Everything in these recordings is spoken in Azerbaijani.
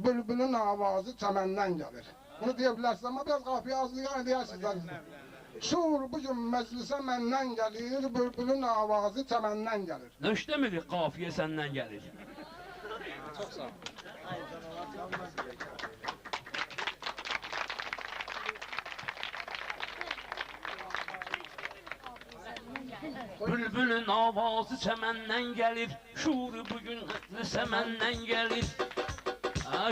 bülbülün avazı çəməndən gəlir. Bunu deyə bilərsiniz, amma biraz qafiyə azlığa deyərsiniz. Şuur bugün məclisə məndən gəlir, bülbülün avazı çəməndən gəlir. Nöşdə mi qafiyə səndən gəlir? Çox sağ ol. Bülbülün avazı çəməndən gəlir, şuuru bugün məclisə məndən gəlir.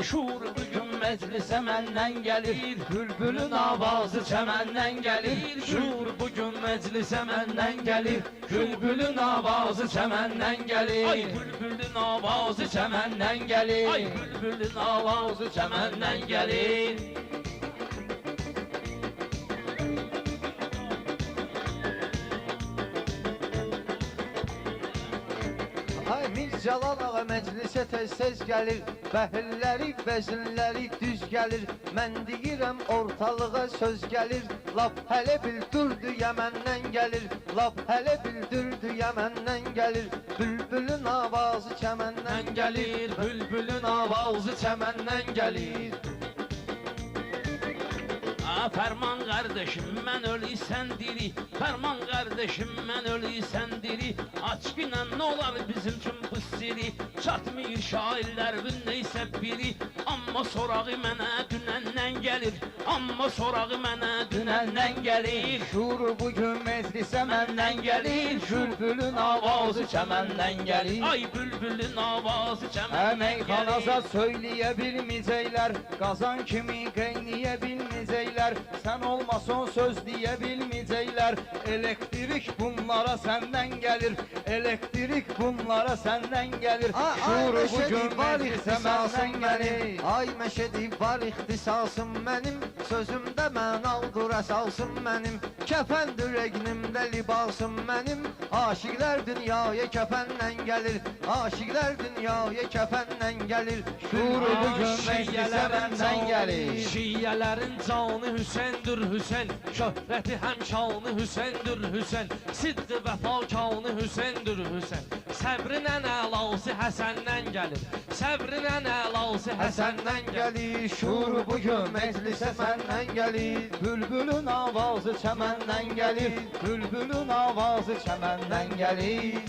Şuuru bugün məclisə məndən gəlir, bülbülün avazı çəməndən gəlir. Şuur bugün məclisə məndən gəlir, bülbülün avazı çəməndən gəlir. Ay bülbülün avazı çəməndən gəlir, ay bülbülün avazı çəməndən gəlir. Ay Mir Cəlal ağa məclisə tez-tez gəlir, bəhilləri, vəzinləri düz gəlir. Mən deyirəm ortalığa söz gəlir, lap hələ bildirdi Yəməndən gəlir, lap hələ bildirdi Yəməndən gəlir. Bülbülün avazı çəməndən gəlir, bülbülün avazı çəməndən gəlir. Fərman qardaşım, mən ölüysən diri, Fərman qardaşım, mən ölüysən diri. Açqıyla nə olar bizim üçün bu siri, çatmıyır şairlərin neysə biri. Amma sorağı mənə dünəndən gəlir, amma sorağı mənə dünəndən gəlir. Şuuru bugün meclisə məndən gəlir, bülbülün avazı çəməndən gəlir. Ay bülbülün avazı çəməndən Meyxanaza gəlir. söyləyə bilməyəcəklər, qazan kimi qeyniyə bilməyəcəklər. Sən olmasan söz deyə bilməyəcəklər. Elektrik bunlara səndən gəlir, elektrik bunlara səndən gəlir. Şuuru bugün meclisə məndən gəlir. Ay məşədi var ixtisasım mənim, sözümdə mənalıdır əsasım mənim. Kəfəndir rəqnimdə libasım mənim, aşiqlər dünyaya kəfəndən gəlir, aşiqlər dünyaya kəfəndən gəlir. Şuuru bugün meclisə məndən gəlir. Şiyyələrin canı Hüseyndir Hüseyn, şöhrəti həm şanı Hüseyndir Hüseyn, sidqi vəfakanı Hüseyndir Hüseyn. Səbrin ən əlası Həsəndən gəlir, səbrin ən əlası Həsəndən gəlir. Şuuru bugün meclisə məndən gəlir, bülbülün avazı çəməndən gəlir, bülbülün avazı çəməndən gəlir.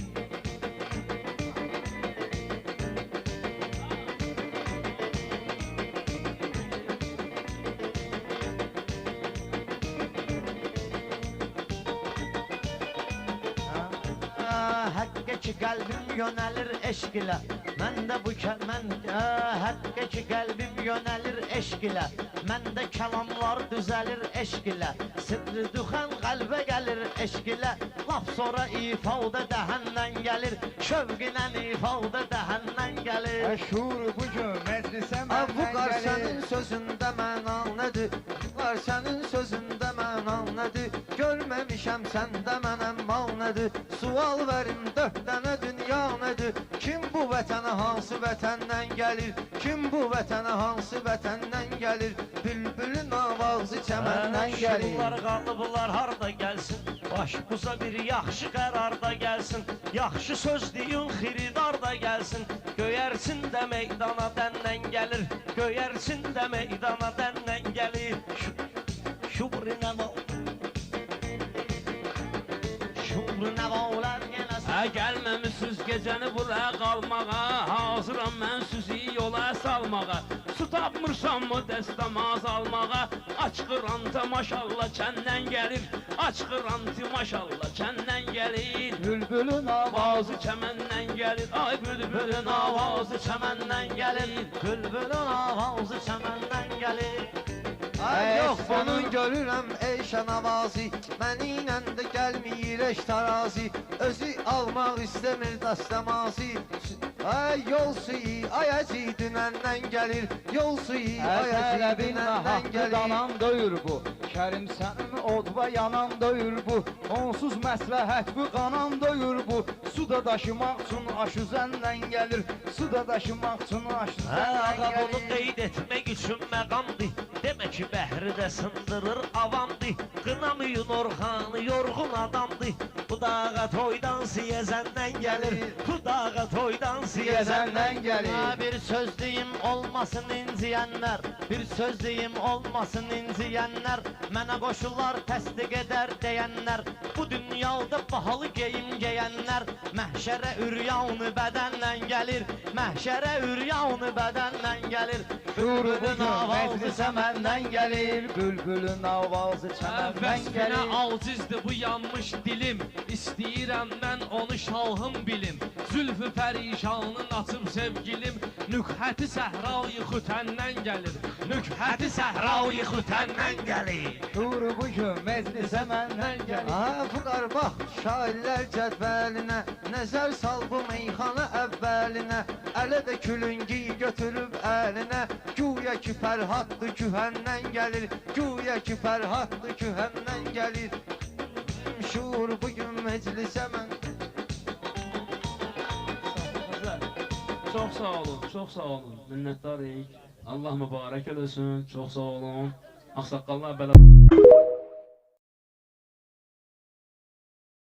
Həqqə ki qəlbim yönəlir eşq ilə, məndə bu həqqə ki qəlbim yönəlir eşq ilə, məndə kəlamlar düzəlir eşq ilə, sirri duxan qəlbə gəlir eşq ilə, laf sonra ifadə dəhəndən gəlir, şövqinə ifadə dəhəndən gəlir. Şuur bugün məclisə məndən gəlir. Bu qar sənin sözündə məna nədir? Var sənin sözündə məna nədir? Görməmişəm səndə mənəm mal nədir? Sual verin dörd dənə dünya nədir? Kim bu vətənə hansı vətəndən gəlir? Kim bu vətənə hansı vətəndən gəlir? Bülbülün avazı çəməndən gəlir. Şunlar qalıblar harda gəlsin, başımıza bir yaxşı qərarda gəlsin, yaxşı söz deyin xiridar da gəlsin, göyərsin də meydana dəndən gəlir, göyərsin də meydana dəndən gəlir. Şubrina Şubrinalar Gəlməmisiniz gecəni bura qalmağa, hazıram mən sizi yola salmağa. Su tapmırsam mı dəstəmaz almağa, açqırantı maşallah kəndən gəlir, açqırantı maşallah kəndən gəlir. Bülbülün avazı Çəməndən gəlir, ay bülbülün avazı çəməndən gəlir, bülbülün avazı çəməndən gəlir. Ay yox bunun görürəm ey şənavazi, mənimlə də gəlməyir eş tarazi, özü almaq istəmir dəstəmazi. Ay yol suyu ayacı dünəndən gəlir, yol suyu ayacı dünəndən gəlir. Danan döyür bu, Kərim sənin odva yanan döyür bu, onsuz məsləhət bu qanan döyür bu. Su da daşımaq üçün aş üzəndən gəlir, su da daşımaq üçün aş üzəndən gəlir. Bunu qeyd etmək üçün məqamdır, demək ki bəhri də sındırır avamdı. Qınamayın Orxanı, yorğun adamdı. Bu dağa toydan siyəzəndən gəlir. Bu dağa toydan siyəzəndən gəlir. Bir söz deyim olmasın inciyənlər, bir söz deyim olmasın inciyənlər. Mənə qoşular təsdiq edər deyənlər, bu dünyada bahalı geyim geyənlər. Məhşərə üryanı bədəndən gəlir, məhşərə üryanı bədəndən gəlir. Bülbülün avazı çəməndən gəlir, bülbülün avazı çəməndən gəlir. Vəsfinə acizdir bu yanmış dilim, İstəyirəm mən onu şalhım bilim. Zülfü pərişanın açıb sevgilim, nükhəti səhrayı xütəndən gəlir. Nükhəti səhrayı xütəndən gəlir. Dur bugün meclisə məndən gəlir. Fuqar bax şairlər cədvəlinə, nəzər sal bu meyxana əvvəlinə. Ələ də külüngi götürüb əlinə, güya ki Fərhaddır kühəndən gəlir, güya ki Fərhaddır kühəndən gəlir. Şuur bugün meclisə mən. Çox sağ olun, çox sağ olun. Minnətdarıq. Allah mübarək eləsin. Çox sağ olun. Ağsaqqallar belə